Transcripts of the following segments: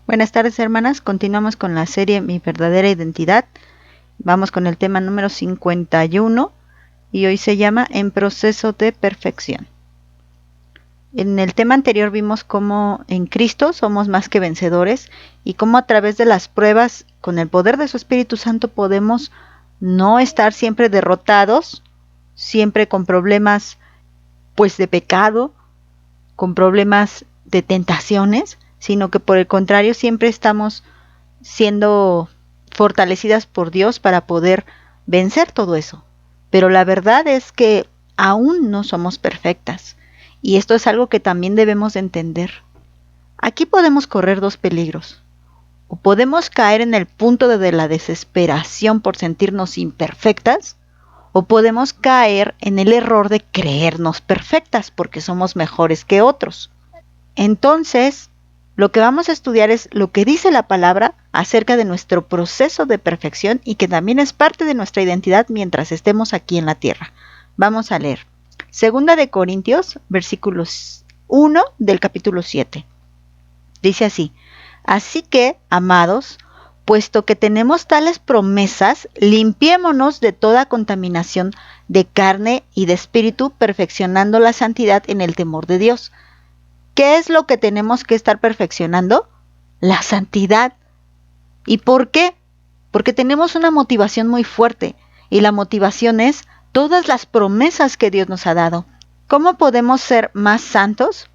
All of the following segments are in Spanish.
Buenas tardes, hermanas. Continuamos con la serie Mi verdadera identidad. Vamos con el tema número 51 y hoy se llama En proceso de perfección. En el tema anterior vimos cómo en Cristo somos más que vencedores y cómo a través de las pruebas con el poder de su Espíritu Santo podemos no estar siempre derrotados, siempre con problemas pues de pecado, con problemas de tentaciones, sino que por el contrario siempre estamos siendo fortalecidas por Dios para poder vencer todo eso. Pero la verdad es que aún no somos perfectas, y esto es algo que también debemos entender. Aquí podemos correr dos peligros. O podemos caer en el punto de la desesperación por sentirnos imperfectas, o podemos caer en el error de creernos perfectas porque somos mejores que otros. Entonces, lo que vamos a estudiar es lo que dice la palabra acerca de nuestro proceso de perfección y que también es parte de nuestra identidad mientras estemos aquí en la tierra. Vamos a leer. Segunda de Corintios, versículos 1 del capítulo 7. Dice así: Así que, amados, puesto que tenemos tales promesas, limpiémonos de toda contaminación de carne y de espíritu, perfeccionando la santidad en el temor de Dios. ¿Qué es lo que tenemos que estar perfeccionando? La santidad. ¿Y por qué? Porque tenemos una motivación muy fuerte, y la motivación es todas las promesas que Dios nos ha dado. ¿Cómo podemos ser más santos?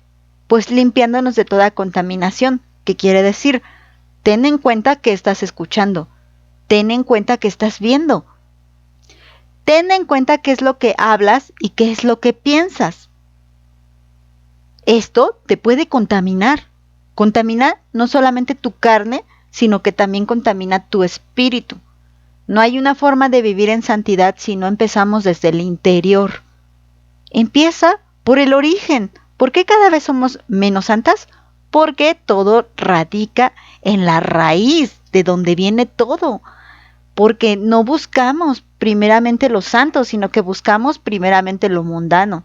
Pues limpiándonos de toda contaminación. ¿Qué quiere decir? Ten en cuenta que estás escuchando. Ten en cuenta que estás viendo. Ten en cuenta qué es lo que hablas y qué es lo que piensas. Esto te puede contaminar. Contamina no solamente tu carne, sino que también contamina tu espíritu. No hay una forma de vivir en santidad si no empezamos desde el interior. Empieza por el origen. ¿Por qué cada vez somos menos santas? Porque todo radica en la raíz de donde viene todo. Porque no buscamos primeramente lo santo, sino que buscamos primeramente lo mundano.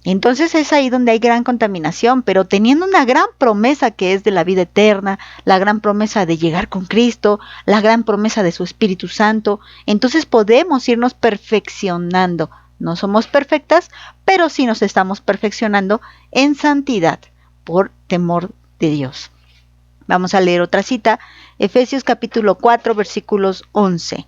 Entonces es ahí donde hay gran contaminación, pero teniendo una gran promesa que es de la vida eterna, la gran promesa de llegar con Cristo, la gran promesa de su Espíritu Santo, entonces podemos irnos perfeccionando. No somos perfectas, pero sí nos estamos perfeccionando en santidad por temor de Dios. Vamos a leer otra cita, Efesios capítulo 4, versículos 11.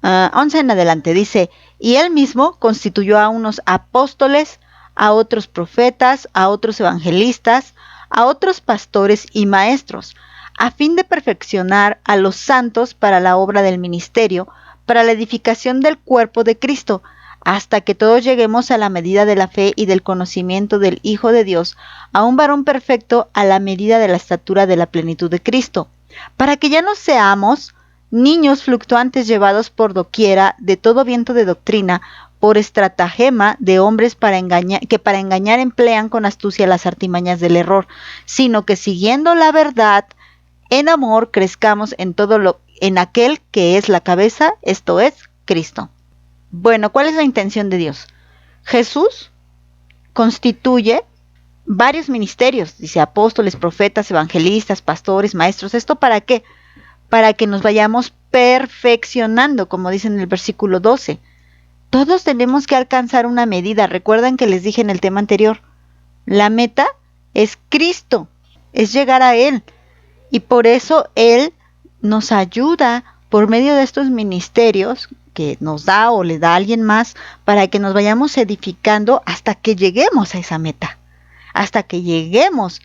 11 en adelante dice: Y él mismo constituyó a unos apóstoles, a otros profetas, a otros evangelistas, a otros pastores y maestros, a fin de perfeccionar a los santos para la obra del ministerio, para la edificación del cuerpo de Cristo, hasta que todos lleguemos a la medida de la fe y del conocimiento del Hijo de Dios, a un varón perfecto a la medida de la estatura de la plenitud de Cristo, para que ya no seamos niños fluctuantes llevados por doquiera de todo viento de doctrina, por estratagema de hombres que para engañar emplean con astucia las artimañas del error, sino que siguiendo la verdad, en amor crezcamos en aquel que es la cabeza, esto es, Cristo. Bueno, ¿cuál es la intención de Dios? Jesús constituye varios ministerios, dice apóstoles, profetas, evangelistas, pastores, maestros. ¿Esto para qué? Para que nos vayamos perfeccionando, como dice en el versículo 12. Todos tenemos que alcanzar una medida. Recuerdan que les dije en el tema anterior, la meta es Cristo, es llegar a Él. Y por eso Él nos ayuda por medio de estos ministerios que nos da o le da a alguien más para que nos vayamos edificando hasta que lleguemos a esa meta, hasta que lleguemos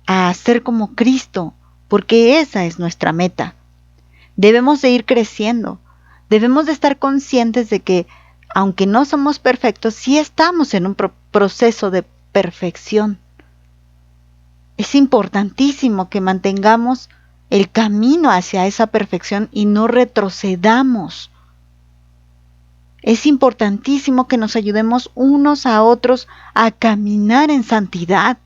a ser como Cristo, porque esa es nuestra meta. Debemos de ir creciendo, debemos de estar conscientes de que aunque no somos perfectos, sí estamos en un proceso de perfección. Es importantísimo que mantengamos el camino hacia esa perfección y no retrocedamos. Es importantísimo que nos ayudemos unos a otros a caminar en santidad.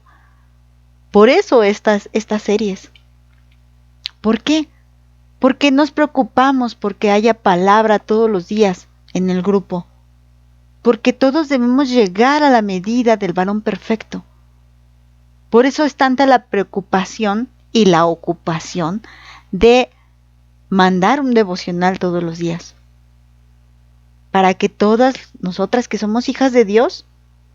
Por eso estas series. ¿Por qué? Porque nos preocupamos porque haya palabra todos los días en el grupo. Porque todos debemos llegar a la medida del varón perfecto. Por eso es tanta la preocupación y la ocupación de mandar un devocional todos los días, para que todas nosotras que somos hijas de Dios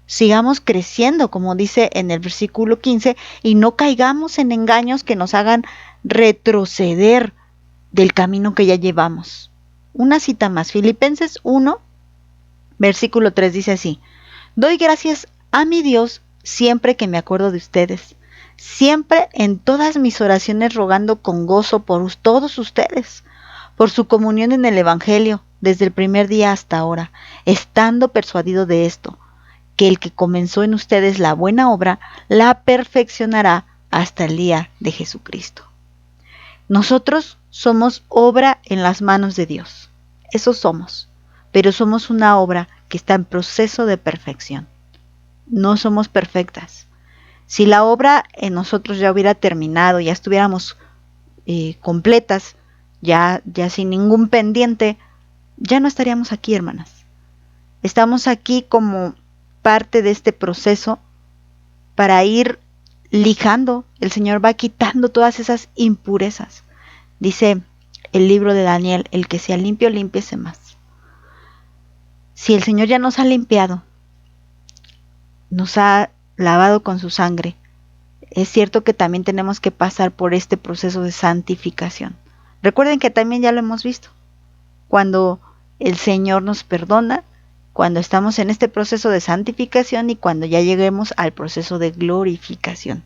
sigamos creciendo, como dice en el versículo 15, y no caigamos en engaños que nos hagan retroceder del camino que ya llevamos. Una cita más, Filipenses 1, versículo 3 dice así: doy gracias a mi Dios siempre que me acuerdo de ustedes, siempre en todas mis oraciones rogando con gozo por todos ustedes, por su comunión en el Evangelio, desde el primer día hasta ahora, estando persuadido de esto, que el que comenzó en ustedes la buena obra, la perfeccionará hasta el día de Jesucristo. Nosotros somos obra en las manos de Dios. Eso somos, pero somos una obra que está en proceso de perfección. No somos perfectas. Si la obra en nosotros ya hubiera terminado, ya estuviéramos completas, ya sin ningún pendiente, ya no estaríamos aquí, hermanas. Estamos aquí como parte de este proceso para ir lijando. El Señor va quitando todas esas impurezas. Dice el libro de Daniel: el que sea limpio, límpiese más. Si el Señor ya nos ha limpiado, nos ha lavado con su sangre, es cierto que también tenemos que pasar por este proceso de santificación. Recuerden que también ya lo hemos visto. Cuando el Señor nos perdona, cuando estamos en este proceso de santificación y cuando ya lleguemos al proceso de glorificación,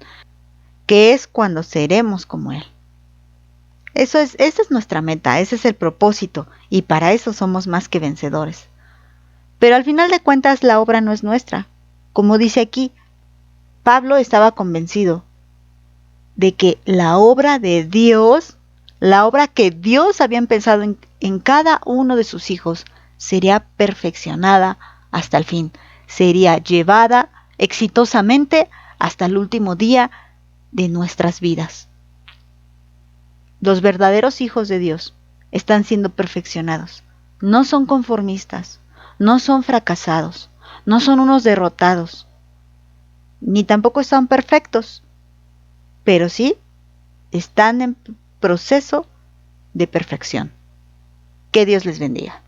que es cuando seremos como Él. Esa es nuestra meta, ese es el propósito, y para eso somos más que vencedores. Pero al final de cuentas la obra no es nuestra. Como dice aquí, Pablo estaba convencido de que la obra de Dios, la obra que Dios había empezado en cada uno de sus hijos, sería perfeccionada hasta el fin, sería llevada exitosamente hasta el último día de nuestras vidas. Los verdaderos hijos de Dios están siendo perfeccionados. No son conformistas, no son fracasados, no son unos derrotados, ni tampoco están perfectos, pero sí están en proceso de perfección. Que Dios les bendiga.